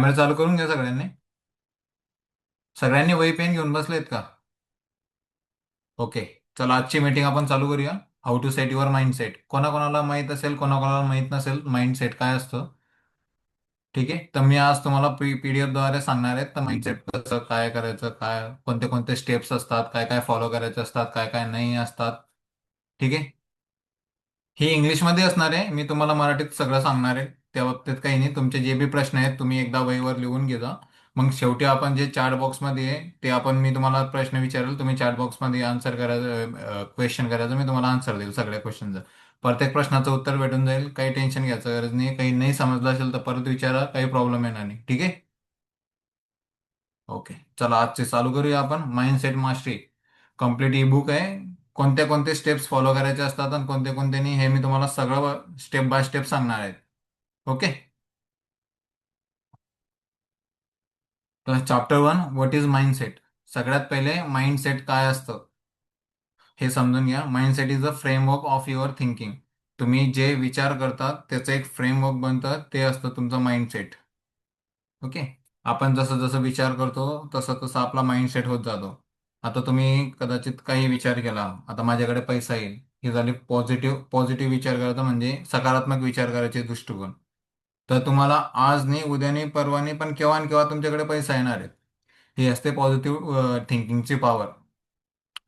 Camera चालू करून घ्या सगळ्यांनी. सगळ्यांनी वही पेन घेऊन बसलेत का? ओके. चला आजची मीटिंग आपण चालू करूया. How to set your mindset. कोणाकोणाला माहित असेल, कोणाकोणाला माहित नसेल माइंडसेट काय असतं. ठीक आहे, तर मी आज तुम्हाला पीडीएफ द्वारे सांगणार आहे तर माइंडसेट कसं काय करायचं, काय कोणते कोणते स्टेप्स असतात, काय काय फॉलो करायचे असतात, काय काय नाही असतात. ठीक आहे. ही इंग्लिशमध्ये असणार आहे, मी तुम्हाला मराठीत सगळं सांगणार आहे. त्या बाबतीत काही नाही, तुमचे जे बी प्रश्न आहेत तुम्ही एकदा वहीवर लिहून घे जा. मग शेवटी आपण जे चॅट बॉक्समध्ये आहे ते आपण मी तुम्हाला प्रश्न विचारेल, तुम्ही चॅट बॉक्समध्ये आन्सर करायचं, क्वेश्चन करायचं, मी तुम्हाला आन्सर देईल सगळ्या क्वेश्चनचं. प्रत्येक प्रश्नाचं उत्तर भेटून जाईल, काही टेन्शन घ्यायचं गरज नाही. काही नाही समजलं असेल तर परत विचारा, काही प्रॉब्लेम येणार नाही. ठीक आहे. ओके. चला आजचे चालू करूया आपण. Mindset mastery complete E book आहे. कोणत्या कोणते स्टेप्स फॉलो करायचे असतात आणि कोणते कोणते नाही हे मी तुम्हाला सगळं स्टेप बाय स्टेप सांगणार आहे. ओके. तर चॅप्टर 1, व्हॉट इज माइंडसेट. सगळ्यात पहिले माइंडसेट काय असतं हे समजून घ्या. Mindset is a framework of your thinking. तुम्ही जे विचार करतात त्याचं एक फ्रेमवर्क बनतं, ते असतं तुमचं माइंडसेट. ओके. आपण जसं जसं विचार करतो तसं तसं आपला माइंडसेट होत जातो. आता तुम्ही कदाचित काही विचार केला, आता माझ्याकडे पैसा येईल, ही झाली पॉझिटिव्ह पॉझिटिव्ह विचार करायचा म्हणजे सकारात्मक विचार करायचे दृष्टिकोन. तर तुम्हाला आज नाही, उद्या नाही, परवा नाही, पण केव्हा न केव्हा तुमच्याकडे पैसा येणार आहे. ही असते पॉझिटिव्ह थिंकिंगची पॉवर.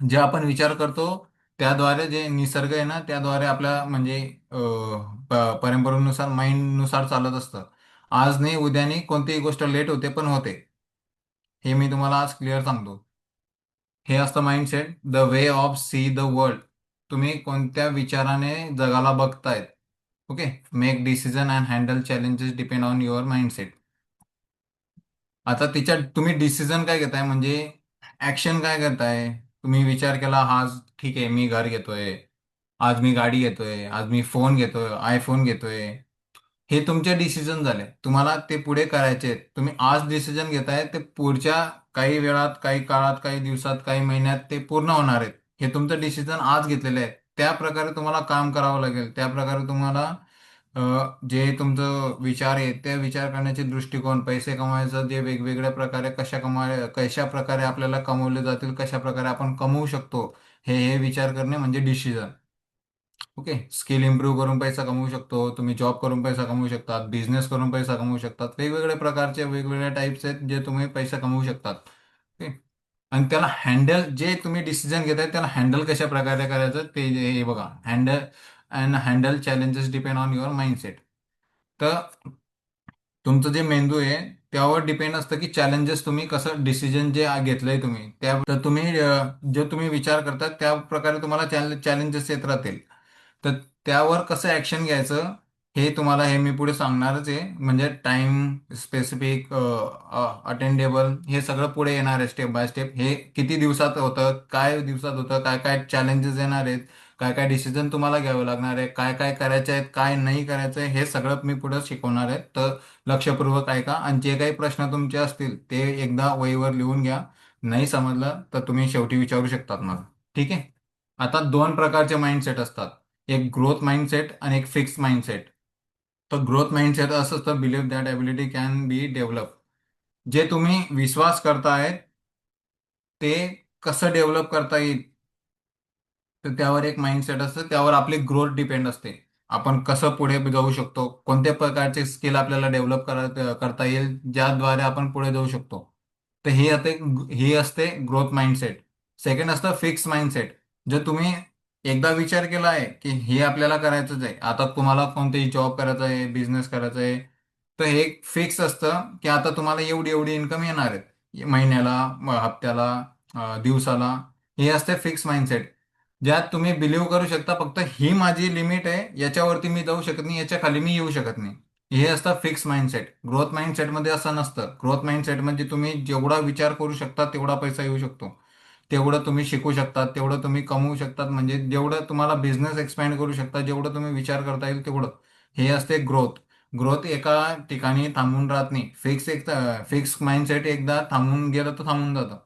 जे आपण विचार करतो त्याद्वारे जे निसर्ग आहे ना त्याद्वारे आपल्या म्हणजे परंपरेनुसार माइंडनुसार चालत असतं. आज नाही, उद्या नाही, कोणतीही गोष्ट लेट होते पण होते. हे मी तुम्हाला आज क्लिअर सांगतो. हे असतं mindset, the way of see the world. तुम्ही कोणत्या विचाराने जगाला बघतायत. Okay. Make decision and handle challenges depend on your mindset. आता तिच्यात तुम्ही डिसिजन काय घेताय म्हणजे ऍक्शन काय करताय. तुम्ही विचार केला, आज ठीक आहे मी घर घेतोय, आज मी गाडी घेतोय, आज मी फोन घेतोय, आयफोन घेतोय. हे तुमचे डिसिजन झाले, तुम्हाला ते पुढे करायचे आहेत. तुम्ही आज डिसिजन घेताय ते पुढच्या काही वेळात, काही काळात, काही दिवसात, काही महिन्यात ते पूर्ण होणार आहेत. हे तुमचं डिसिजन आज घेतलेले आहे. त्या प्रकारे तुम्हाला काम करावं लागेल. त्या प्रकारे तुम्हाला जे तुमचं विचार आहे त्या विचार करण्याचे दृष्टिकोन, पैसे कमवायचं जे वेगवेगळ्या प्रकारे कशा प्रकारे आपल्याला कमवले जातील, कशा प्रकारे आपण कमवू शकतो, हे हे विचार करणे म्हणजे डिसिजन. ओके. स्किल इम्प्रूव्ह करून पैसा कमवू शकतो तुम्ही, जॉब करून पैसा कमवू शकतात, बिझनेस करून पैसा कमवू शकतात. वेगवेगळ्या प्रकारचे वेगवेगळ्या टाईप्स आहेत जे तुम्ही पैसा कमवू शकतात. ओके. आणि त्याला हँडल, जे तुम्ही डिसिजन घेताय त्याला हँडल कशा प्रकारे करायचं ते हे बघा. Handle challenges depend on your mindset. तर तुमचं जे मेंदू आहे त्यावर डिपेंड असतं की चॅलेंजेस तुम्ही कसं डिसिजन जे घेतलंय तुम्ही त्या तर तुम्ही जे तुम्ही विचार करता त्या प्रकारे तुम्हाला चॅलेंजेस येत राहतील. तर त्यावर कसं ॲक्शन घ्यायचं हे तुम्हाला हे मी पुढे सांगणारच आहे. म्हणजे टाइम स्पेसिफिक, अटेंडेबल, हे सगळं पुढे येणार आहे स्टेप बाय स्टेप. हे किती दिवसात होतं, काय दिवसात होतं, काय काय चॅलेंजेस येणार आहेत, काय काय डिसिजन तुम्हाला घ्यावे लागणार आहे, काय काय करायचे आहेत, काय नाही करायचं आहे, हे सगळं मी पुढे शिकवणार आहे. तर लक्षपूर्वक ऐका आणि जे काही प्रश्न तुमचे असतील ते एकदा वहीवर लिहून घ्या. नाही समजलं तर तुम्ही शेवटी विचारू शकतात मला. ठीक आहे. आता दोन प्रकारचे माइंडसेट असतात, एक ग्रोथ माइंडसेट आणि एक फिक्स माइंडसेट. तर ग्रोथ माइंडसेट असं असतं, believe that ability can be develop. जे तुम्ही विश्वास करताय ते कसं डेव्हलप करता येईल, तर त्यावर एक माइंडसेट असतं, त्यावर आपली ग्रोथ डिपेंड असते. आपण कसं पुढे जाऊ शकतो, कोणत्या प्रकारचे स्किल आपल्याला डेव्हलप करता येईल ज्याद्वारे आपण पुढे जाऊ शकतो. तर ही असते ग्रोथ माइंडसेट. सेकंड असतं फिक्स माइंडसेट. जर तुम्ही एकदा विचार केला आहे की हे आपल्याला करायचंच आहे, आता तुम्हाला कोणतेही जॉब करायचा आहे, बिझनेस करायचा आहे, तर हे फिक्स असतं की आता तुम्हाला एवढी एवढी इन्कम येणार आहेत महिन्याला, हप्त्याला, दिवसाला. हे असते फिक्स माइंडसेट, ज्यात तुम्ही बिलीव्ह करू शकता फक्त ही माझी लिमिट आहे, याच्यावरती मी जाऊ शकत नाही, याच्या खाली मी येऊ शकत नाही. हे असतं फिक्स माइंडसेट. ग्रोथ माइंडसेटमध्ये असं नसतं. ग्रोथ माइंडसेट म्हणजे तुम्ही जेवढा विचार करू शकता तेवढा पैसा येऊ शकतो, तेवढं तुम्ही शिकू शकता, तेवढं तुम्ही कमवू शकतात, म्हणजे जेवढं तुम्हाला बिझनेस एक्सपॅन्ड करू शकता, जेवढं तुम्ही विचार करता येईल तेवढं. हे असते ग्रोथ. ग्रोथ एका ठिकाणी थांबून राहत नाही. फिक्स माइंडसेट एकदा थांबून गेलं तर थांबून जातं.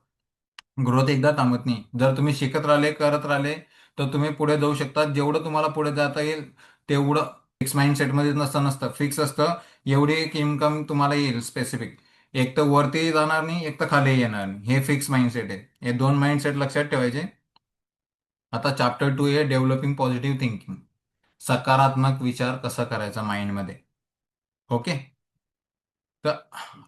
ग्रोथ एकदा थांबत नाही. जर तुम्ही शिकत राहिले, करत राहिले, तर तुम्ही पुढे जाऊ शकता. जेवढं तुम्हाला पुढे जाता येईल तेवढं फिक्स माइंडसेटमध्ये नसतं फिक्स असतं. एवढी एक इन्कम तुम्हाला येईल स्पेसिफिक. एक तर वरती जाणार नाही, एक तर खाली येणार नाही. हे फिक्स माइंडसेट आहे. हे दोन माइंडसेट लक्षात ठेवायचे. आता चॅप्टर 2 आहे डेव्हलपिंग पॉझिटिव्ह थिंकिंग. सकारात्मक विचार कसा करायचा माइंडमध्ये. ओके. तर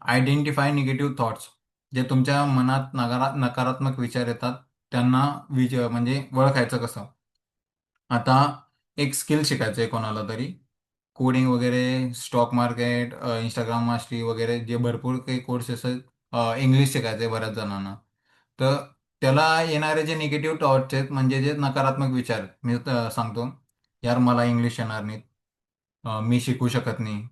आयडेंटिफाय निगेटिव्ह थॉट्स. जे तुमच्या मनात नकारात्मक विचार येतात त्यांना म्हणजे ओळखायचं कसं. आता एक स्किल शिकायचं आहे कोणाला तरी, कोडिंग वगैरे, स्टॉक मार्केट, इंस्टाग्राम मास्टरी वगैरे, जे भरपूर काही कोर्सेस आहेत. इंग्लिश शिकायचं आहे बऱ्याच जणांना. तर त्याला येणारे जे निगेटिव्ह थॉट्स आहेत म्हणजे जे नकारात्मक विचार आहेत, मी सांगतो, यार मला इंग्लिश येणार नाही, मी शिकू शकत नाही,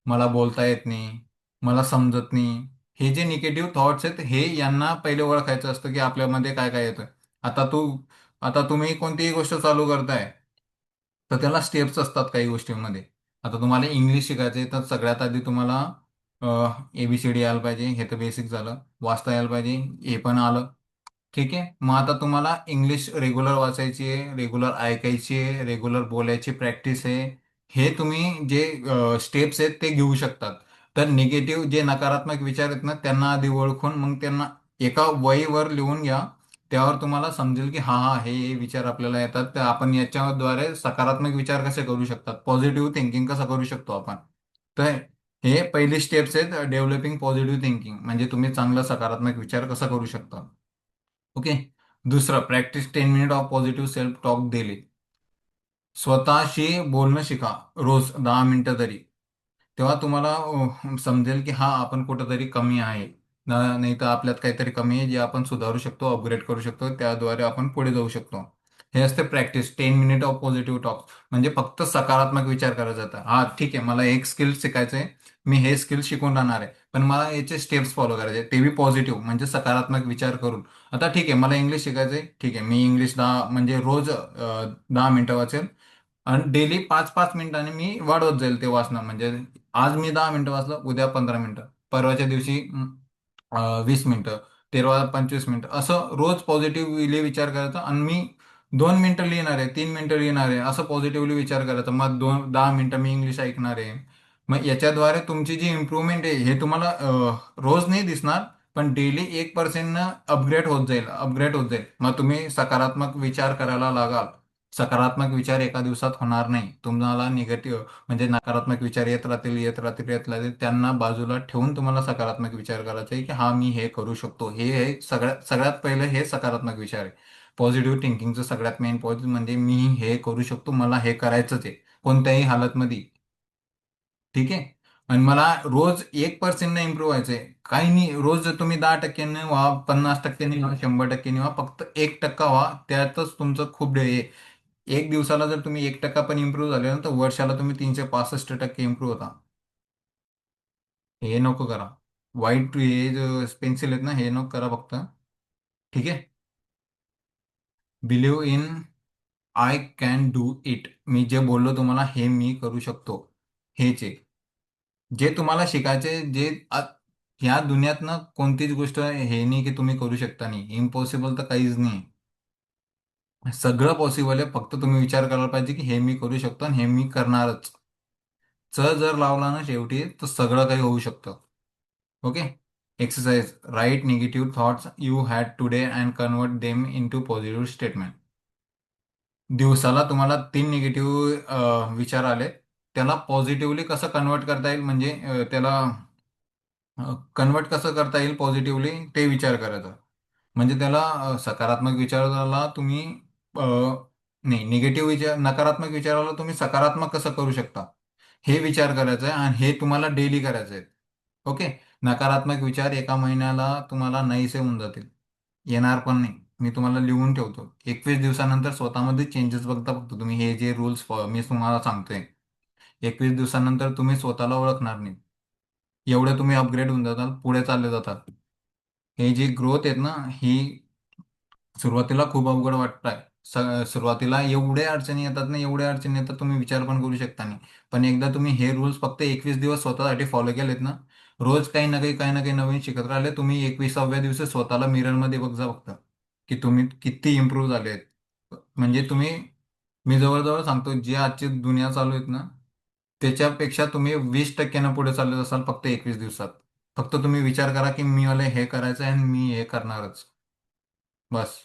मला बोलता येत नाही, मला समजत नाही. हे जे निगेटिव्ह थॉट्स आहेत हे यांना पहिले ओळखायचं असतं की आपल्यामध्ये काय काय येतं. आता तू आता तुम्ही कोणतीही गोष्ट चालू करताय तर त्याला स्टेप्स असतात काही गोष्टींमध्ये. आता तुम्हाला इंग्लिश शिकायचे तर सगळ्यात आधी तुम्हाला ABCD यायला पाहिजे, हे तर बेसिक झालं. वाचता यायला पाहिजे, हे पण आलं. ठीक आहे. मग आता तुम्हाला इंग्लिश रेग्युलर वाचायची आहे, रेग्युलर ऐकायची आहे, रेग्युलर बोलायची प्रॅक्टिस आहे. हे तुम्ही जे स्टेप्स आहेत ते घेऊ शकतात. तर निगेटिव्ह जे नकारात्मक विचार आहेत ना त्यांना आधी ओळखून मग त्यांना एका वहीवर लिहून घ्या. त्यावर तुम्हाला समजेल की हा हा हे विचार आपल्याला येतात, तर आपण याच्याद्वारे सकारात्मक विचार कसे करू शकतात, पॉझिटिव्ह थिंकिंग कसं करू शकतो आपण. तर हे पहिली स्टेप्स आहेत डेव्हलपिंग पॉझिटिव्ह थिंकिंग, म्हणजे तुम्ही चांगला सकारात्मक विचार कसा करू शकता. ओके. दुसरं, practice 10 minute of positive self talk daily. स्वतःशी बोलणं शिका रोज 10 मिनिटं तरी. तेव्हा तुम्हाला समजेल की हा आपण कुठंतरी कमी आहे. नाही तर आपल्यात काहीतरी कमी आहे जे आपण सुधारू शकतो, अपग्रेड करू शकतो, त्याद्वारे आपण पुढे जाऊ शकतो. हे असते practice 10 minute of positive talk. म्हणजे फक्त सकारात्मक विचार करायचा होता. हा ठीक आहे, मला एक स्किल शिकायचंय, मी हे स्किल शिकून राहणार आहे, पण मला याचे स्टेप्स फॉलो करायचे, ते बी पॉझिटिव्ह म्हणजे सकारात्मक विचार करून. आता ठीक आहे, मला इंग्लिश शिकायचंय, ठीक आहे, मी इंग्लिश 10 म्हणजे रोज 10 मिनिटं वाचेल. आणि डेली 5-5 मिनिटांनी मी वाढवत जाईल ते वाचणं. म्हणजे आज मी 10 मिनिटं वाचलं, उद्या 15 मिनिटं, परवाच्या दिवशी 20 मिनिटं, तेरवा 25 मिनिटं, असं रोज पॉझिटिव्हली विचार करायचा. आणि मी 2 मिनिटं लिहिणार आहे, 3 मिनिटं लिहिणार आहे, असं पॉझिटिव्हली विचार करायचा. मग 10 मिनिटं मी इंग्लिश ऐकणार आहे. मग याच्याद्वारे तुमची जी इम्प्रूव्हमेंट आहे हे तुम्हाला रोज नाही दिसणार, पण डेली 1% अपग्रेड होत जाईल, अपग्रेड होत जाईल. मग तुम्ही सकारात्मक विचार करायला लागाल. सकारात्मक विचार एका दिवसात होणार नाही. तुम्हाला निगेटिव्ह म्हणजे नकारात्मक विचार येत राहतील, येत राहतील, येत राहतील. त्यांना बाजूला ठेवून तुम्हाला सकारात्मक विचार करायचा आहे की हा मी हे करू शकतो. हे हे सगळ्यात सगळ्यात पहिलं हे सकारात्मक विचार आहे. पॉझिटिव्ह थिंकिंगचं सगळ्यात मेन पॉझिटिव्ह म्हणजे मी हे करू शकतो, मला हे करायचंच आहे कोणत्याही हालतमध्ये. ठीक आहे. आणि मला रोज 1% इम्प्रूव्ह व्हायचंय. काही नाही, रोज जर तुम्ही 10% व्हा, 50% व्हा, 100% व्हा, फक्त 1% व्हा, त्यातच तुमचं खूप आहे. एक दिवसाला जर तुम्ही 1% पण इम्प्रूव्ह झाले ना तर वर्षाला तुम्ही 365% इम्प्रूव्ह होता. हे नको करा. वाईट हे जे पेन्सिल आहेत ना हे नको करा फक्त. ठीक आहे. Believe in I can do it. मी जे बोललो तुम्हाला हे मी करू शकतो. हेच आहे जे तुम्हाला शिकायचे. ह्या दुनियातनं कोणतीच गोष्ट हे नाही की तुम्ही करू शकता नाही. इम्पॉसिबल तर काहीच नाही. सगळं पॉसिबल आहे, फक्त तुम्ही विचार करायला पाहिजे की हे मी करू शकतो आणि हे मी करणारच. जर लावला ना शेवटी तर सगळं काही होऊ शकतं. Okay. Exercise, write negative thoughts you had today and convert them into positive statement. दिवसाला तुम्हाला 3 निगेटिव्ह विचार आले, त्याला पॉझिटिव्हली कसं कन्वर्ट करता येईल, म्हणजे त्याला कन्वर्ट कसं करता येईल पॉझिटिव्हली ते विचार करायचा. म्हणजे त्याला सकारात्मक विचाराला तुम्ही अ, नाही, निगेटिव्ह विचार, नकारात्मक विचाराला तुम्ही सकारात्मक कसं करू शकता हे विचार करायचं आहे. आणि हे तुम्हाला डेली करायचं आहे. ओके. नकारात्मक विचार एका महिन्याला तुम्हाला नाहीसे होऊन जातील, येणार पण नाही. मी तुम्हाला लिहून ठेवतो, 21 दिवसानंतर स्वतःमध्ये चेंजेस बघता फक्त तुम्ही. हे जे रूल्स मी तुम्हाला सांगतोय, 21 दिवसानंतर तुम्ही स्वतःला ओळखणार नाही. एवढे तुम्ही अपग्रेड होऊन जाताल, पुढे चालले जातात. हे जी ग्रोथ आहेत ना ही सुरुवातीला खूप अवघड वाटतंय. सुरुवातीला एवढे अडचणी येतात ना, एवढे अडचणी येतात, तुम्ही विचार पण करू शकता नाही. पण एकदा तुम्ही हे रूल्स फक्त 21 दिवस स्वतःसाठी फॉलो केलेत ना, रोज काही ना काही नवीन शिकत राहिले, तुम्ही 21व्या दिवशी स्वतःला मिररमध्ये बघा फक्त की तुम्ही किती इम्प्रूव्ह झाले आहेत. म्हणजे तुम्ही, मी जवळजवळ सांगतो, जे आजची दुनिया चालू आहेत ना त्याच्यापेक्षा तुम्ही 20% पुढे चालत असाल फक्त 21 दिवसात. फक्त तुम्ही विचार करा की मी मला हे करायचं आहे आणि मी हे करणारच. बस.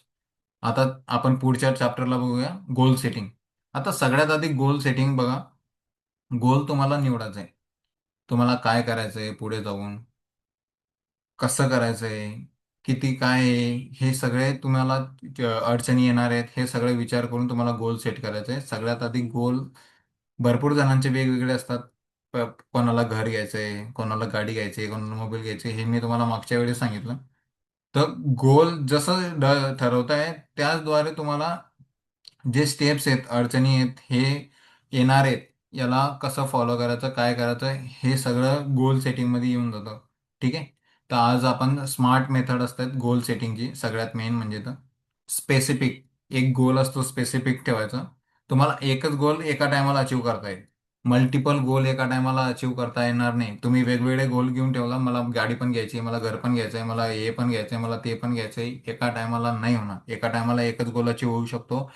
आता आपण पुढच्या चॅप्टरला बघूया, गोल सेटिंग. आता सगळ्यात आधी गोल सेटिंग बघा. गोल तुम्हाला निवडायचा आहे. तुम्हाला काय करायचं आहे पुढे जाऊन, कसं करायचं आहे, किती काय आहे, हे सगळे तुम्हाला अडचणी येणार आहेत, हे सगळे विचार करून तुम्हाला गोल सेट करायचे आहे. सगळ्यात आधी गोल भरपूर जणांचे वेगवेगळे असतात. कोणाला घर घ्यायचंय, कोणाला गाडी घ्यायची, कोणाला मोबाईल घ्यायचे, हे मी तुम्हाला मागच्या वेळेस सांगितलं. तर गोल जसं ठरवताय त्याचद्वारे तुम्हाला जे स्टेप्स आहेत, अडचणी आहेत, हे येणार आहेत, याला कसं फॉलो करायचं, काय करायचं, हे सगळं गोल सेटिंगमध्ये येऊन जातं. ठीक आहे. तर आज आपण स्मार्ट मेथड असतात गोल सेटिंगची, सगळ्यात मेन म्हणजे तर स्पेसिफिक. एक गोल असतो स्पेसिफिक ठेवायचा. तुम्हाला एकच गोल एका टायमाला अचीव करता येईल. मल्टिपल गोल एका टायमाला अचीव करता येणार नाही. तुम्ही वेगवेगळे गोल घेऊन ठेवला, मला गाडी पण घ्यायची आहे, मला घर पण घ्यायचं आहे, मला हे पण घ्यायचं आहे, मला ते पण घ्यायचं आहे, एका टायमाला नाही होणार. एका टायमाला एकच गोल अचीव होऊ शकतो.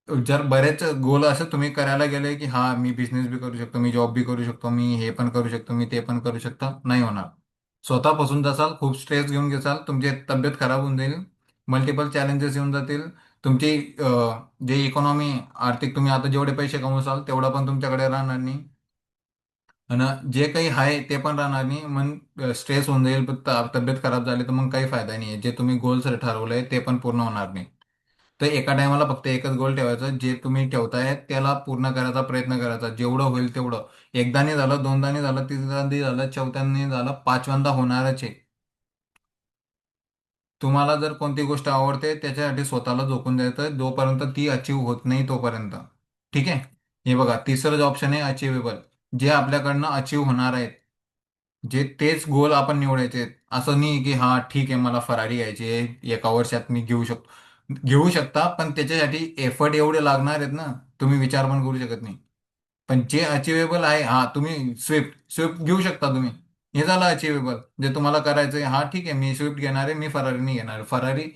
जर बरेच गोल असं तुम्ही करायला गेले की हा मी बिझनेस बी करू शकतो, मी जॉब बी करू शकतो, मी हे पण करू शकतो, मी ते पण करू शकतो, नाही होणार. स्वतःपासून जासाल, खूप स्ट्रेस घेऊन घेसाल, तुमची तब्येत खराब होऊन जाईल, मल्टिपल चॅलेंजेस येऊन जातील. तुमची जे इकॉनॉमी, आर्थिक, तुम्ही आता जेवढे पैसे कमवसाल तेवढा पण तुमच्याकडे राहणार नाही. आणि जे काही आहे ते पण राहणार नाही. मग स्ट्रेस होऊन जाईल, तब्येत खराब झाली तर मग काही फायदा नाही आहे. जे तुम्ही गोल्स ठरवलंय ते पण पूर्ण होणार नाही. तर एका टायमाला फक्त एकच गोल ठेवायचा. जे तुम्ही ठेवताय त्याला पूर्ण करायचा प्रयत्न करायचा, जेवढं होईल तेवढं. एकदा नाही झालं, दोनदा नाही झालं, तिसऱ्यांदा नाही झालं, चौथ्यांदा नाही झालं, पाचव्यांदा होणारच आहे. तुम्हाला जर कोणती गोष्ट आवडते त्याच्यासाठी स्वतःला झोकून द्यायचं जोपर्यंत ती अचीव होत नाही तोपर्यंत. ठीक आहे. हे बघा, तिसरंच ऑप्शन आहे अचिवेबल. जे आपल्याकडनं अचीव होणार आहेत, जे तेच गोल आपण निवडायचे आहेत. असं नाही की हा ठीक आहे मला फरारी घ्यायची आहे, एका वर्षात मी घेऊ शकतो. घेऊ शकता पण त्याच्यासाठी एफर्ट एवढे लागणार आहेत ना, तुम्ही विचार पण करू शकत नाही. पण जे अचिवेबल आहे, हा तुम्ही स्विफ्ट स्विफ्ट घेऊ शकता तुम्ही. हे झालं अचिवेबल. जे तुम्हाला करायचं आहे, हा ठीक आहे मी स्विफ्ट घेणार आहे, मी फरारी नाही घेणार. फरारी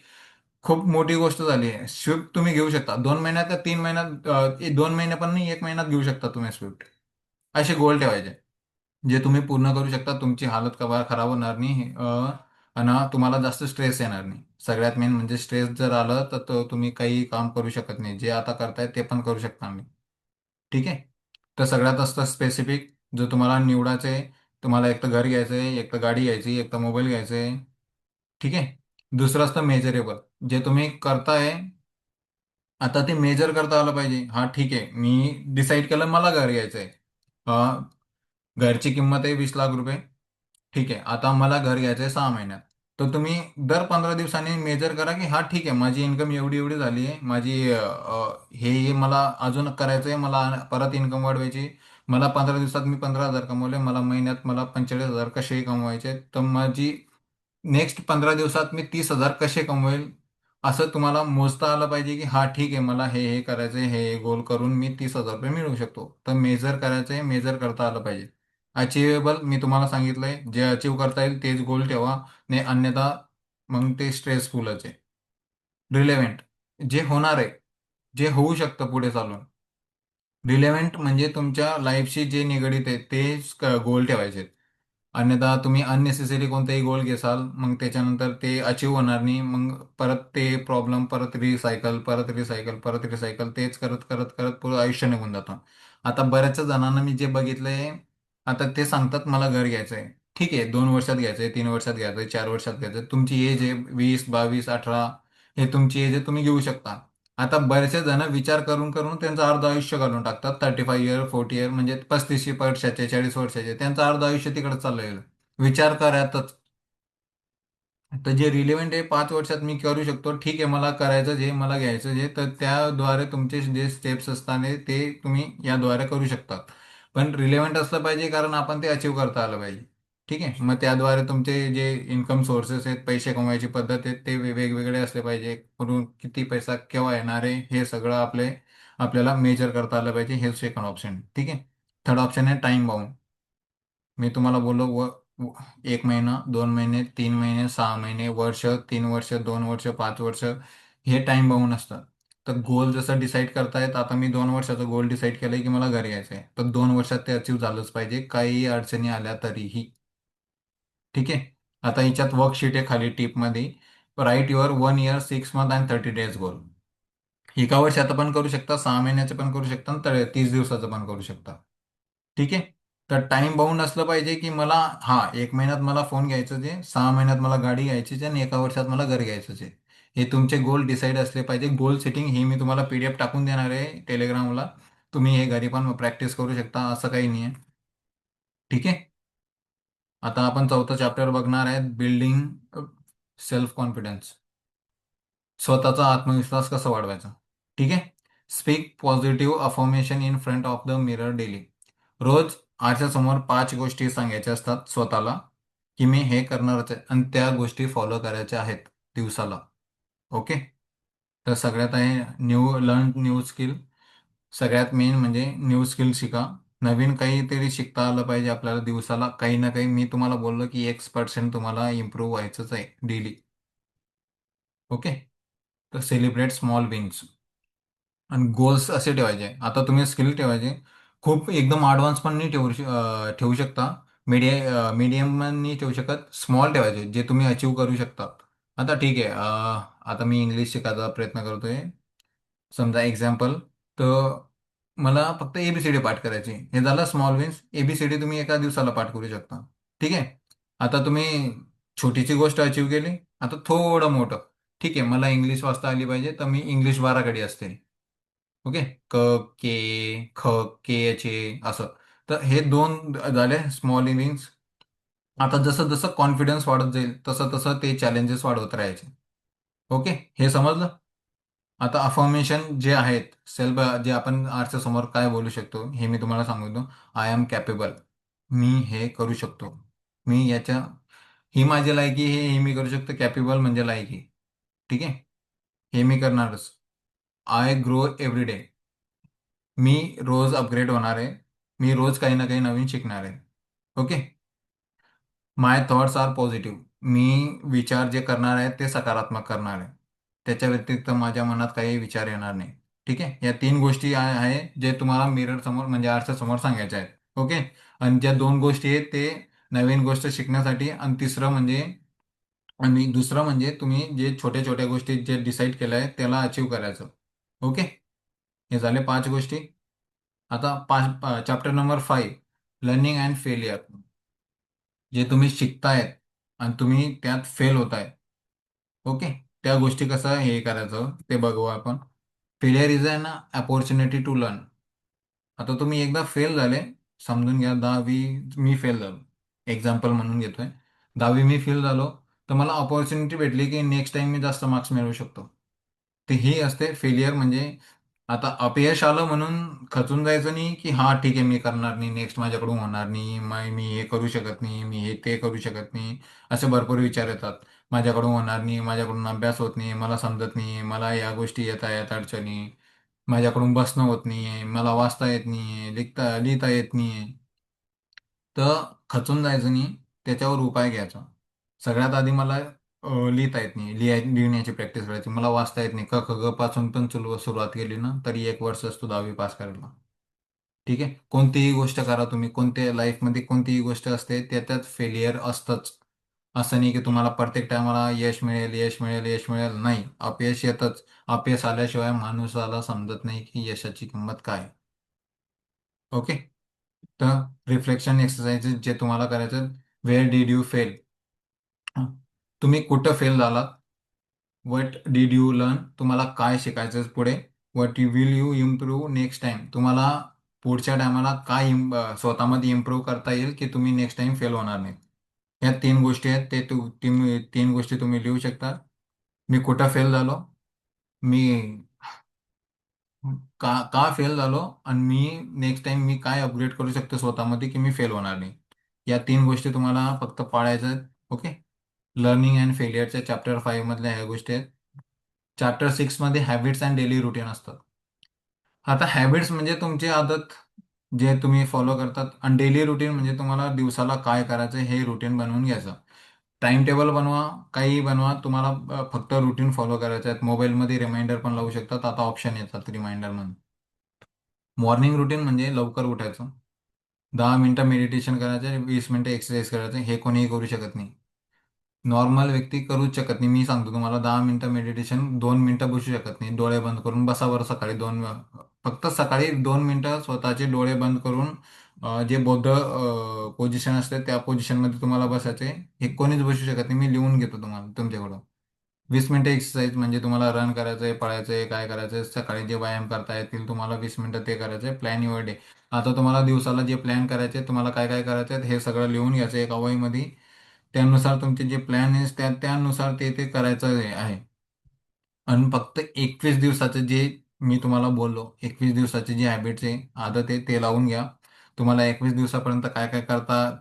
खूप मोठी गोष्ट झाली आहे. स्विफ्ट तुम्ही घेऊ शकता 2 महिन्यात का 3 महिन्यात, 2 महिने पण नाही, 1 महिन्यात घेऊ शकता तुम्ही स्विफ्ट. असे गोल ठेवायचे जे तुम्ही पूर्ण करू शकता. तुमची हालत खराब होणार नाही, आणि तुम्हाला जास्त स्ट्रेस येणार नाही. सगळ्यात मेन म्हणजे स्ट्रेस जर आलं तर तुम्ही काही काम करू शकत नाही. जे आता करताय ते पण करू शकता नाही. ठीक आहे. तर सगळ्यात असतं स्पेसिफिक, जो तुम्हाला निवडायचं आहे. तुम्हाला एक तर घर घ्यायचं आहे, एक तर गाडी घ्यायची, एक तर मोबाईल घ्यायचं आहे. ठीक आहे. दुसरं असतं मेजरेबल. जे तुम्ही करताय, आता ते मेजर करता आलं पाहिजे. हा ठीक आहे, मी डिसाईड केलं मला घर घ्यायचं आहे. घरची किंमत आहे 20 लाख रुपये. ठीक आहे, आता मला घर घ्यायचं आहे 6 महिन्यात. तर तुम्ही दर 15 दिवसांनी मेजर करा की हा ठीक आहे, माझी इन्कम एवढी एवढी झाली आहे, माझी हे मला अजून करायचं आहे, मला परत इन्कम वाढवायची. मला 15 दिवसात मी 15,000 कमवले, मला महिन्यात मला 45,000 कसेही कमवायचे, तर माझी नेक्स्ट 15 दिवसात मी 30,000 कसे कमवेल, असं तुम्हाला मोजता आलं पाहिजे की हा ठीक आहे, मला हे हे करायचं आहे, हे गोल करून मी 30,000 रुपये मिळवू शकतो. तर मेजर करायचं आहे, मेजर करता आलं पाहिजे. अचिवेबल मी तुम्हाला सांगितलंय, जे अचीव करता येईल तेच गोल ठेवा. नाही अन्यथा मग ते स्ट्रेसफुलच आहे. रिलेव्हंट, जे होणार आहे, जे होऊ शकतं पुढे चालून. रिलेव्हंट म्हणजे तुमच्या लाईफशी जे निगडीत आहे तेच गोल ठेवायचे. अन्यथा तुम्ही अननेसेसरी कोणताही गोल घेसाल, मग त्याच्यानंतर ते अचीव होणार नाही. मग परत ते प्रॉब्लेम, परत रिसायकल, परत रिसायकल, परत रिसायकल, तेच करत करत करत पुरं आयुष्य निघून जातं. आता बऱ्याचशा जणांना मी जे बघितलंय, आता ते सांगतात मला घर घ्यायचं आहे. ठीक आहे, 2 वर्षात घ्यायचं आहे, 3 वर्षात घ्यायचं आहे, 4 वर्षात घ्यायचं आहे. तुमची एज आहे 20, 22, 18, हे तुमची एज आहे, तुम्ही घेऊ शकता. आता बरेचसे जण विचार करून करून त्यांचं अर्ध आयुष्य घालून टाकतात. 35 इयर, 40 इयर, म्हणजे 35 वर्षाचे, 40 वर्षाचे, त्यांचं अर्ध आयुष्य तिकडे चाललं. विचार करातच. तर जे रिलेव्हंट आहे, 5 वर्षात मी करू शकतो, ठीक आहे, मला करायचं जे, मला घ्यायचं जे, तर त्याद्वारे तुमचे जे स्टेप्स असतात ते तुम्ही याद्वारे करू शकता. पण रिलेव्हंट असलं पाहिजे, कारण आपण ते अचीव करता आलं पाहिजे. ठीक आहे. मग त्याद्वारे तुमचे जे इन्कम सोर्सेस आहेत, पैसे कमवायची पद्धत आहे, ते वेगवेगळे असले पाहिजे. कुठून किती पैसा केव्हा येणार आहे, हे सगळं आपल्याला मेजर करता आलं पाहिजे. हे सेकंड ऑप्शन. ठीक आहे. थर्ड ऑप्शन आहे टाइम बाउंड. मी तुम्हाला बोललो 1 महिना, 2 महिने, 3 महिने, 6 महिने, वर्ष, 3 वर्ष, 2 वर्ष, 5 वर्ष, हे टाइम बाउंड असतात. तर गोल जसं डिसाईड करतायत, आता मी 2 वर्षाचा गोल डिसाईड केलंय की मला घरी यायचं आहे, तर 2 वर्षात ते अचीव झालंच पाहिजे, काही अडचणी आल्या तरीही. ठीक आहे. आता हिच्यात वर्कशीट आहे खाली टिपमध्ये, write your 1 year 6 month and 30 days goal. एका वर्षाचं पण करू शकता, 6 महिन्याचं पण करू शकता आणि 30 दिवसाचं पण करू शकता. ठीक आहे. तर टाइम बाउंड असलं पाहिजे की मला, हा, 1 महिन्यात मला फोन घ्यायचं आहे, 6 महिन्यात मला गाडी घ्यायची आहे आणि एका वर्षात मला घर घ्यायचं आहे. हे तुमचे गोल डिसाईड असले पाहिजे. गोल सेटिंग ही मी तुम्हाला PDF टाकून देणार आहे टेलिग्रामला. तुम्ही हे घरी पण प्रॅक्टिस करू शकता, असं काही नाही आहे. ठीक आहे. आता आपण चौथा चॅप्टर बघणार आहे, बिल्डिंग सेल्फ कॉन्फिडन्स. स्वतःचा आत्मविश्वास कसा वाढवायचा. ठीक आहे. Speak positive affirmation in front of the mirror daily. रोज आरशासमोर 5 गोष्टी सांगायच्या असतात स्वतःला, की मी हे करणारच आहे आणि त्या गोष्टी फॉलो करायच्या आहेत दिवसाला. ओके. तर सगळ्यात आहे न्यू स्किल. सगळ्यात मेन म्हणजे न्यू स्किल शिका. नवीन काहीतरी शिकता आलं पाहिजे आपल्याला दिवसाला काही ना काही. मी तुम्हाला बोललो की X% तुम्हाला इम्प्रूव्ह व्हायचंच आहे डेली. ओके. तर सेलिब्रेट स्मॉल विन्स आणि गोल्स असे ठेवायचे. आता तुम्ही स्किल ठेवायचे, खूप एकदम ॲडव्हान्स पण नाही ठेवू शकता. मीडियम पण नाही ठेवू शकत. स्मॉल ठेवायचे जे तुम्ही अचीव करू शकता. आता ठीक आहे, आता मी इंग्लिश शिकायचा प्रयत्न करतोय. समजा एक्झाम्पल, तर मला फक्त ABCD पाठ करायची, हे झालं स्मॉल विन्स. ABCD तुम्ही एका दिवसाला पाठ करू शकता. ठीक आहे. आता तुम्ही छोटीची गोष्ट अचीव केली. आता थोडं मोठं, ठीक आहे, मला इंग्लिश वाचता आली पाहिजे, तर मी इंग्लिश 12 असते. ओके. क, के, ख, के, चे, असं. तर हे दोन झाले स्मॉल विन्स. आता जसं जसं कॉन्फिडन्स वाढत जाईल तसं तसं ते चॅलेंजेस वाढवत राहायचे. ओके. हे समजलं. आता अफर्मेशन जे आहेत, सेल्फ, जे आपण आरच्या समोर काय बोलू शकतो हे मी तुम्हाला सांगतो. I am capable. मी हे करू शकतो. मी याच्या, ही माझी लायकी, हे मी करू शकतो. कॅपेबल म्हणजे लायकी. ठीक आहे. हे मी करणारच. I grow every day. मी रोज अपग्रेड होणार आहे. मी रोज काही ना काही नवीन शिकणार आहे. ओके. माय थॉट्स आर पॉझिटिव्ह. मी विचार जे करणार आहे ते सकारात्मक करणार आहे. त्याच्या व्यतिरिक्त माझ्या मनात काही विचार येणार नाही. ठीक आहे. या 3 गोष्टी आहे जे तुम्हाला मिरर समोर म्हणजे आरसा समोर सांगायच्या आहेत. ओके. आणि ज्या 2 गोष्टी आहेत ते नवीन गोष्ट शिकण्यासाठी, आणि तिसरं म्हणजे, आणि दुसरं म्हणजे तुम्ही जे छोट्या छोट्या गोष्टी जे डिसाईड केलं आहे त्याला अचीव करायचं. ओके. हे झाले 5 गोष्टी. आता chapter number 5, learning and failure. जे तुम्ही शिकतायत आणि तुम्ही त्यात फेल होताय. ओके. त्या गोष्टी कसं हे करायचं ते बघू आपण. Failure is an opportunity to learn. आता तुम्ही एकदा फेल झाले, समजून घ्या 10वी मी फेल झालो, एक्झाम्पल म्हणून घेतोय. 10वी मी फेल झालो, तर मला अपॉर्च्युनिटी भेटली की नेक्स्ट टाइम मी जास्त मार्क्स मिळवू शकतो. ते ही असते फेलियर म्हणजे. आता अपयश आलं म्हणून खचून जायचं नाही की हा ठीक आहे मी करणार नाही, नेक्स्ट माझ्याकडून होणार नाही, मी हे करू शकत नाही, मी हे ते करू शकत नाही, असे भरपूर विचार येतात. माझ्याकडून होणार नाही, माझ्याकडून अभ्यास होत नाही, मला समजत नाही, मला या गोष्टी येत अडचणी, माझ्याकडून बसणं होत नाहीये, मला वाचता येत नाहीये, लिहिता येत नाहीये. तर खचून जायचं नाही, त्याच्यावर उपाय घ्यायचा. सगळ्यात आधी मला लिहिता येत नाही, लिहिण्याची प्रॅक्टिस करायची. मला वाचता येत नाही, क ख ग पासून पण सुरुवात केली ना तरी 1 वर्ष असतो 10वी पास करायला. ठीक आहे. कोणतीही गोष्ट करा तुम्ही, कोणत्या लाईफमध्ये कोणतीही गोष्ट असते त्याच्यात फेलियर असतंच. असं नाही की तुम्हाला प्रत्येक टायमाला यश मिळेल, यश मिळेल, यश मिळेल, नाही, अपयश येतच. अपयश आल्याशिवाय माणूसाला समजत नाही की यशाची किंमत काय. ओके. तर रिफ्लेक्शन एक्सरसाइज जे तुम्हाला करायचं, वेअर डिड यू फेल. तुम्ही कुठं फेल झालात. What did you learn. तुम्हाला काय शिकायचं पुढे. What you will you improve next time. तुम्हाला पुढच्या टायमाला काय स्वतःमध्ये इम्प्रूव्ह करता येईल की तुम्ही नेक्स्ट टाइम फेल होणार नाही. ह्या 3 गोष्टी आहेत, ते 3 गोष्टी तुम्ही लिहू शकता. मी कुठं फेल झालो, मी का का फेल झालो, आणि मी नेक्स्ट टाइम मी काय अपग्रेड करू शकतो स्वतःमध्ये की मी फेल होणार नाही. या 3 गोष्टी तुम्हाला फक्त पाळायच्या आहेत. ओके. लर्निंग अँड फेलियरच्या चॅप्टर 5 मधल्या ह्या गोष्टी आहेत. चॅप्टर 6 मध्ये हॅबिट्स अँड डेली रुटीन असतात. आता हॅबिट्स म्हणजे तुमची आदत, जे तुम्ही फॉलो करतात, आणि डेली रुटीन म्हणजे तुम्हाला दिवसाला काय करायचं हे रुटीन बनवून घ्यायचं. टाइम टेबल बनवा, काही बनवा, तुम्हाला फक्त रुटीन फॉलो करायचं आहे. मोबाईलमध्ये रिमाइंडर पण लावू शकतात, आता ऑप्शन येतात रिमाइंडर म्हणून. मॉर्निंग रुटीन म्हणजे लवकर उठायचं, 10 मिनिटं मेडिटेशन करायचं, 20 मिनिटं एक्सरसाइज करायचं. हे कोणीही करू शकत नाही, नॉर्मल व्यक्ती करूच शकत नाही. मी सांगतो तुम्हाला, 10 मिनिटं मेडिटेशन, 2 मिनिटं बसू शकत नाही. डोळे बंद करून बसा बरं सकाळी फक्त सकाळी 2 मिनिटं स्वतःचे डोळे बंद करून जे बौद्ध पोझिशन असते त्या पोझिशनमध्ये तुम्हाला बसायचे. हे कोणीच बसू शकत नाही, मी लिहून घेतो तुम्हाला तुमच्याकडून. 20 मिनिटं एक्सरसाइज म्हणजे तुम्हाला रन करायचंय, पळायचंय, काय करायचंय, सकाळी जे व्यायाम करता येतील तुम्हाला 20 मिनिटं ते करायचंय. Plan your day. आता तुम्हाला दिवसाला जे प्लॅन करायचे, तुम्हाला काय काय करायचे हे सगळं लिहून घ्यायचं एका वहीमध्ये. त्यानुसार तुमचे जे प्लॅन आहे त्यानुसार ते ते करायचं आहे. आणि फक्त 21 दिवसाचं जे मी तुम्हाला बोललो, 21 दिवसाची जी हॅबिट्स आहे, आदत आहे, ते लावून घ्या. तुम्हाला 21 दिवसापर्यंत काय काय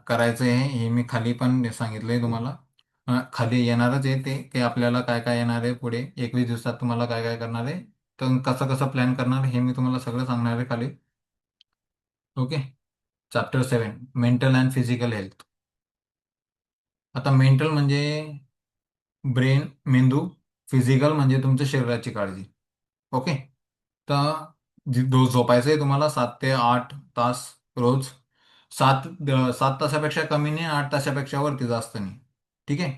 करायचं आहे हे मी खाली पण सांगितलंय तुम्हाला. खाली येणारच आहे ते, की आपल्याला काय काय येणार आहे पुढे 21 दिवसात, तुम्हाला काय काय करणार आहे, तर कसं कसं प्लॅन करणार हे मी तुम्हाला सगळं सांगणार आहे खाली. Okay. Chapter 7, mental and physical health. आता मेंटल म्हणजे ब्रेन, मेंदू. फिजिकल म्हणजे तुमच्या शरीराची काळजी. ओके. तर झोपायचं आहे तुम्हाला 7 ते 8 तास रोज. 7 तासापेक्षा कमी नाही, 8 तासापेक्षा वरती जास्त नाही. ठीक आहे.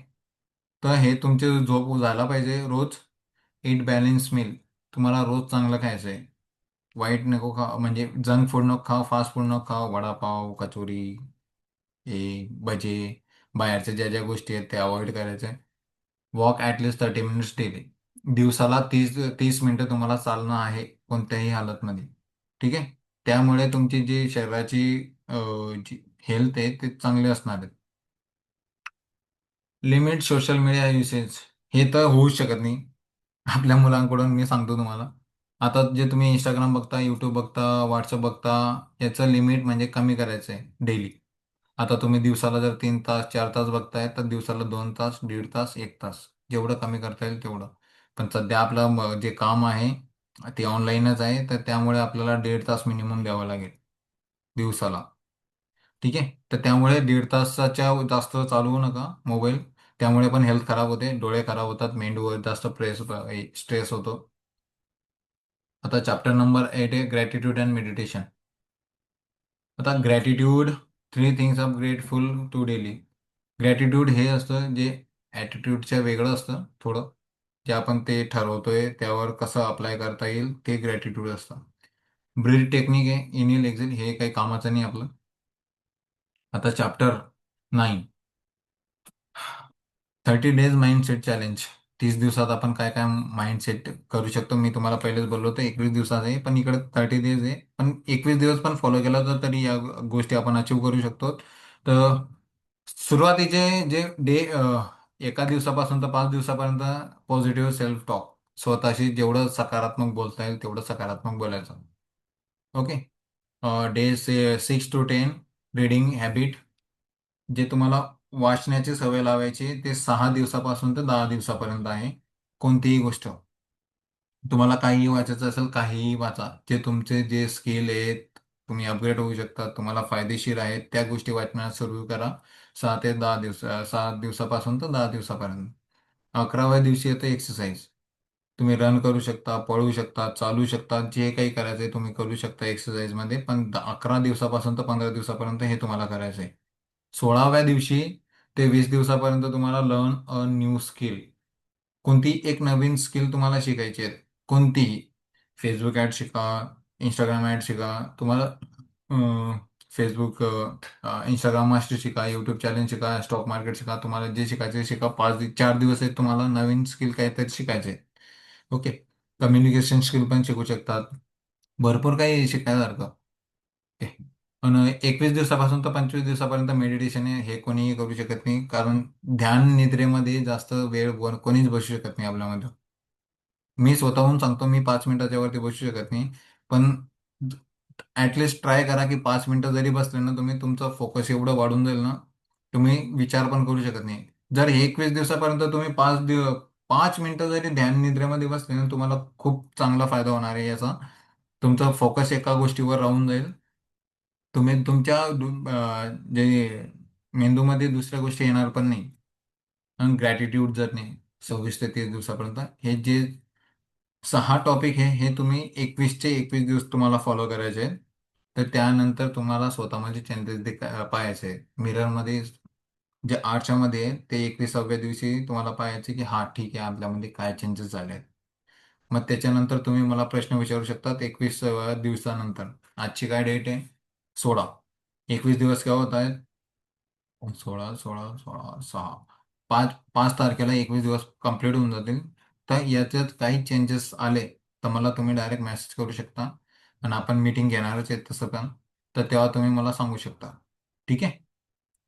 तर हे तुमचे झोप झाला पाहिजे रोज. It balance meal. तुम्हाला रोज चांगलं खायचं आहे. वाईट नको खा, म्हणजे जंक फूड नको खाऊ, फास्ट फूड नको खाऊ, वडापाव, कचोरी, हे भजे, बाहेरच्या ज्या ज्या गोष्टी आहेत त्या अवॉइड करायच्या. Walk at least 30 minutes daily. दिवसाला 30 मिनिटं तुम्हाला चालणं आहे कोणत्याही हालतमध्ये. ठीक आहे. त्यामुळे तुमची जी शरीराची अ, जी हेल्थ आहे ते चांगले असणार आहे. Limit social media usage. हे तर होऊच शकत नाही आपल्या मुलांकडून, मी सांगतो तुम्हाला. आता जे तुम्ही इंस्टाग्राम बघता, यूट्यूब बघता, व्हॉट्सअप बघता, याचं लिमिट म्हणजे कमी करायचं आहे डेली. आता तुम्ही दिवसाला जर 3 तास 4 तास बघताय, तर दिवसाला 2 तास, 1.5 तास, 1 तास, जेवढं कमी करता येईल तेवढं. पण सध्या आपलं जे काम आहे ते ऑनलाईनच आहे, तर त्यामुळे आपल्याला 1.5 तास मिनिमम द्यावं लागेल दिवसाला. ठीक आहे. तर त्यामुळे 1.5 तासाच्या जास्त चालवू नका मोबाईल. त्यामुळे पण हेल्थ खराब होते, डोळे खराब होतात, मेंदूवर जास्त स्ट्रेस होतो. आता चॅप्टर नंबर 8 आहे ग्रॅटिट्यूड अँड मेडिटेशन. आता gratitude, 3 things of grateful to daily. Gratitude हे असतं जे ॲटिट्यूडच्या वेगळं असतं थोडं, जे आपण ते ठरवतोय त्यावर कसं अप्लाय करता येईल ते ग्रॅटिट्यूड असतं. ब्रीथ टेक्निक आहे, इनहेल एक्झेल, हे काही कामाचं नाही आपलं. आता चॅप्टर 9, 30 डेज माइंडसेट चॅलेंज. 30 दिवसात आपण काय काय माइंडसेट करू शकतो. मी तुम्हाला पहिलेच बोललो होतो 21 दिवसात आहे, पण इकडे 30 डेज आहे. पण 21 दिवस पण फॉलो केला तर तरी या गोष्टी आपण अचीव करू शकतो. तर सुरुवातीचे जे डे, एका दिवसापासून तर 5 दिवसापर्यंत पॉझिटिव्ह सेल्फ टॉक, स्वतःशी जेवढं सकारात्मक बोलता येईल तेवढं सकारात्मक बोलायचं. Okay. Day 6 to 10 reading habit. जे तुम्हाला वाचण्याची सवय लावायची ते 6 दिवसापासून ते 10 दिवसापर्यंत आहे. कोणतीही गोष्ट तुम्हाला काहीही वाचायचं असेल, काहीही वाचा. जे तुमचे जे स्किल आहेत, तुम्ही अपग्रेड होऊ शकता, तुम्हाला फायदेशीर आहेत त्या गोष्टी वाचण्यास सुरू करा. 7 दिवसापासून तर 10 दिवसापर्यंत. 11व्या दिवशी येतं एक्सरसाइज. तुम्ही रन करू शकता, पळू शकता, चालू शकता, जे काही करायचंय तुम्ही करू शकता एक्सरसाइजमध्ये. पण 11 दिवसापासून तर 15 दिवसापर्यंत हे तुम्हाला करायचं आहे. 16व्या दिवशी ते 20 दिवसापर्यंत तुम्हाला लर्न अ न्यू स्किल. कोणती एक नवीन स्किल तुम्हाला शिकायची आहे, कोणतीही. फेसबुक ॲड शिका, इंस्टाग्राम ॲड शिका, तुम्हाला फेसबुक, इंस्टाग्राम मास्टर शिका, यूट्यूब चॅलेंज शिका, स्टॉक मार्केट शिका, तुम्हाला जे शिकायचे शिका. 4 दिवस आहेत तुम्हाला नवीन स्किल काहीतरी शिकायचे. ओके. कम्युनिकेशन स्किल पण शिकू शकतात. भरपूर काही शिकण्यासारखं. ओके. पण 21 दिवसापासून तर 25 दिवसापर्यंत मेडिटेशन आहे, हे कोणीही करू शकत नाही, कारण ध्यान निद्रेमध्ये जास्त वेळ कोणीच बसू शकत नाही आपल्यामध्ये. मी स्वतःहून सांगतो, मी 5 मिनिटाच्या वरती बसू शकत नाही. पण ॲटलिस्ट ट्राय करा की 5 मिनिटं जरी बसले ना तुम्ही, तुमचा फोकस एवढं वाढून जाईल ना, तुम्ही विचार पण करू शकत नाही. जर 21 दिवसापर्यंत तुम्ही 5 मिनिटं जरी ध्यान निद्रेमध्ये बसले ना, तुम्हाला खूप चांगला फायदा होणार आहे याचा. तुमचा फोकस एका गोष्टीवर राहून जाईल. तुम्ही तुमच्या जे मेंदूमध्ये दुसऱ्या गोष्टी येणार पण नाही. आणि ग्रॅटिट्यूड जर्नी 26 ते 30 दिवसापर्यंत. हे जे 6 टॉपिक आहे हे तुम्ही 21चे 21 दिवस तुम्हाला फॉलो करायचे आहेत. तर त्यानंतर तुम्हाला स्वतःमध्ये चेंजेस पाहायचे मिररमध्ये. जे 8च्या मध्ये आहे ते 21व्या दिवशी तुम्हाला पाहायचे की हा ठीक आहे आपल्यामध्ये काय चेंजेस झाले आहेत. मग त्याच्यानंतर तुम्ही मला प्रश्न विचारू शकतात 21व्या दिवसानंतर. आजची काय डेट आहे? 16. 21 दिवस काय होत आहेत? 16, 16, 16, 6. 5 तारखेला 21 दिवस कंप्लीट होऊन जातील. तर याच्यात काही चेंजेस आले तर मला तुम्ही डायरेक्ट मेसेज करू शकता. आणि आपण मीटिंग घेणारच आहे तसं पण. तर तेव्हा तुम्ही मला सांगू शकता. ठीक आहे.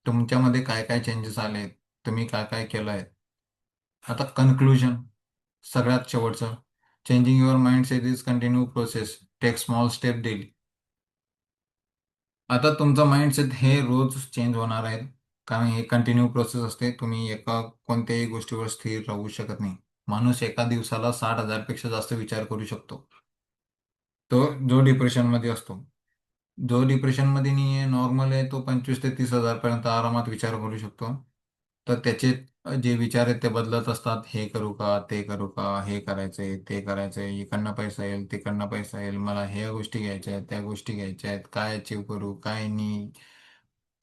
तुमच्यामध्ये काय काय चेंजेस आले, तुम्ही काय काय केलं आहे. आता कन्क्लुजन, सगळ्यात शेवटचं. Changing your mind set is continue process, take small step daily. आता तुमचं माइंडसेट हे रोज चेंज होणार आहे. कारण हे कंटिन्यू प्रोसेस असते. तुम्ही एका कोणत्याही गोष्टीवर स्थिर राहू शकत नाही. माणूस एका दिवसाला 60,000 पेक्षा जास्त विचार करू शकतो. तो जो डिप्रेशनमध्ये असतो. जो डिप्रेशनमध्ये नाही आहे, नॉर्मल आहे, तो 25 ते 30 हजार पर्यंत आरामात विचार करू शकतो. तर त्याचे जे विचार आहेत ते बदलत असतात. हे करू का, ते करू का, हे करायचंय, ते करायचंय, इकडनं पैसा येईल, तिकडनं पैसा येईल, मला ह्या गोष्टी घ्यायच्या आहेत, त्या गोष्टी घ्यायच्या आहेत, काय अचीव करू, काय नाही.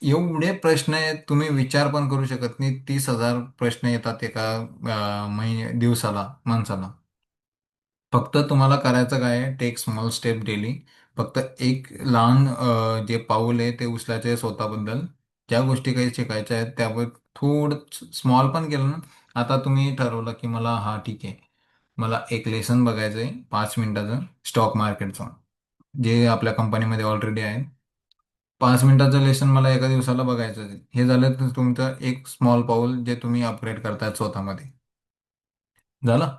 एवढे प्रश्न आहेत, तुम्ही विचार पण करू शकत नाही. 30,000 प्रश्न येतात एका महिने दिवसाला, माणसाला. फक्त तुम्हाला करायचं काय आहे, टेक स्मॉल स्टेप डेली. फक्त एक लहान जे पाऊल आहे ते उचलायचं आहे स्वतःबद्दल. ज्या गोष्टी काही शिकायच्या आहेत त्यावर थोडं स्मॉल पण केलं ना. आता तुम्ही ठरवलं की मला हा ठीक आहे, मला एक लेसन बघायचं आहे 5 मिनिटाचं स्टॉक मार्केटचं, जे आपल्या कंपनीमध्ये ऑलरेडी आहे. 5 मिनिटाचं लेसन मला एका दिवसाला बघायचं आहे. हे झालं तर तुमचं एक स्मॉल पाऊल जे तुम्ही अपग्रेड करतायत स्वतःमध्ये. झालं.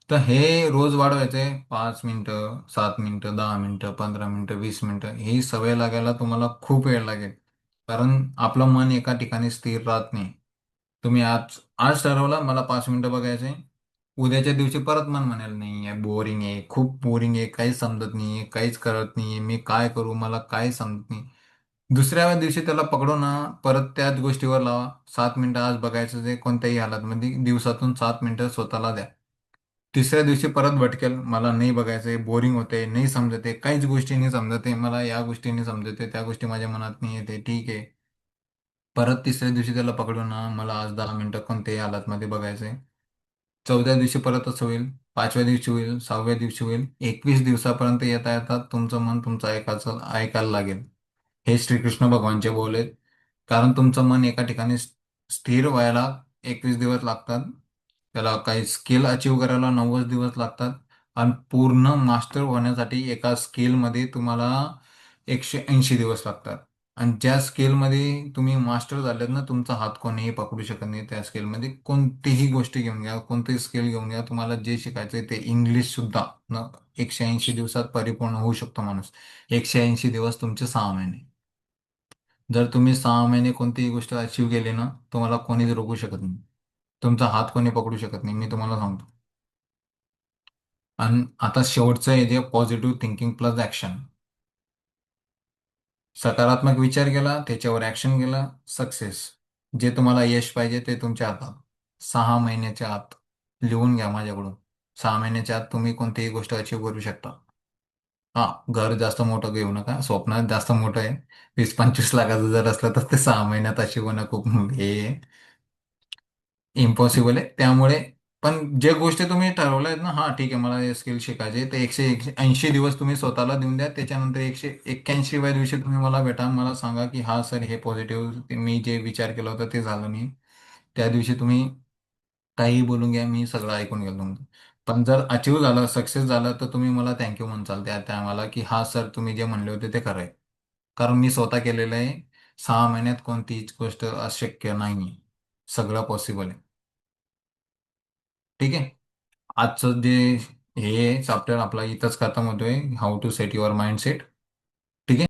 तर हे रोज वाढवायचे 5 मिनिटं, 7 मिनिटं, 10 मिनिटं, 15 मिनिटं, 20 मिनिटं. ही सवय लागायला तुम्हाला खूप वेळ लागेल. कारण आपलं मन एका ठिकाणी स्थिर राहत नाही. तुम्ही आज आज ठरवलं मला 5 मिनिटं बघायचे. उद्याच्या दिवशी परत मन म्हणाल नाही आहे, बोरिंग आहे, खूप बोरिंग आहे, काहीच समजत नाही आहे, काहीच करत नाही आहे, मी काय करू, मला काय समजत नाही. दुसऱ्या दिवशी त्याला पकडू ना, परत त्याच गोष्टीवर लावा. 7 मिनिटं आज बघायचं जे कोणत्याही हालतमध्ये दिवसातून 7 मिनिटं स्वतःला द्या. तिसऱ्या दिवशी परत भटकेल, मला नाही बघायचंय, बोरिंग होते, नाही समजते, काहीच गोष्टी नाही समजते, मला या गोष्टी नाही समजते, त्या गोष्टी माझ्या मनात नाही येते, ठीक आहे. परत तिसऱ्या दिवशी त्याला पकडून ना, मला आज 10 मिनिटं कोणत्याही हालतमध्ये बघायचंय. 14 दिवशी परत असं होईल, 5व्या दिवशी होईल, 6व्या दिवशी होईल, 21 दिवसापर्यंत येता येतात तुमचं मन तुमचं ऐकायला लागेल. हे श्रीकृष्ण भगवानचे बोल आहेत. कारण तुमचं मन एका ठिकाणी स्थिर व्हायला 21 दिवस लागतात. त्याला काही स्किल अचीव करायला 90 दिवस लागतात. आणि पूर्ण मास्टर होण्यासाठी एका स्किलमध्ये तुम्हाला 180 दिवस लागतात. आणि ज्या स्केलमध्ये तुम्ही मास्टर झालेत ना, तुमचा हात कोणीही पकडू शकत नाही त्या स्केलमध्ये. कोणतीही गोष्ट घेऊन घ्या, कोणतेही स्केल घेऊन घ्या, तुम्हाला जे शिकायचंय ते इंग्लिश सुद्धा न 180 दिवसात परिपूर्ण होऊ शकतो माणूस. 180 दिवस तुमचे 6 महिने. जर तुम्ही 6 महिने कोणतीही गोष्ट अचीव केली ना, तुम्हाला कोणीच रोखू शकत नाही. तुमचा हात कोणी पकडू शकत नाही, मी तुम्हाला सांगतो. आणि आता शेवटचं आहे जे पॉझिटिव्ह थिंकिंग प्लस ऍक्शन. सकारात्मक विचार केला, त्याच्यावर ऍक्शन केलं, सक्सेस. जे तुम्हाला यश पाहिजे ते तुमच्या हातात. 6 महिन्याच्या आत लिहून घ्या माझ्याकडून. 6 महिन्याच्या आत तुम्ही कोणतीही गोष्ट अचीव करू शकता. हा, घर जास्त मोठं घेऊ नका, स्वप्न जास्त मोठं आहे. 20-25 लाखाचं जर असलं तर ते 6 महिन्यात अचीव होणं खूप हे इम्पॉसिबल आहे. त्यामुळे पण जे गोष्टी तुम्ही ठरवल्या आहेत ना, हा ठीक आहे मला हे स्किल शिकायचे, ते 180 दिवस तुम्ही स्वतःला देऊन द्या. त्याच्यानंतर 181व्या दिवशी तुम्ही मला भेटा, मला सांगा की हा सर हे पॉझिटिव्ह मी जे विचार केला होता ते झालं नाही. त्या दिवशी तुम्ही काहीही बोलून घ्या, मी सगळं ऐकून गेलो तुमचं. पण जर अचीव झालं, सक्सेस झालं, तर तुम्ही मला थँक्यू म्हणचाल त्या टायमाला की हा सर तुम्ही जे म्हणले होते ते खरं आहे. कारण मी स्वतः केलेलं आहे. 6 महिन्यात कोणतीच गोष्ट अशक्य नाही. सगळं पॉसिबल आहे. ठीक आहे. आजचं जे हे चॅप्टर आपला इथंच खतम होतोय, how to set your mindset.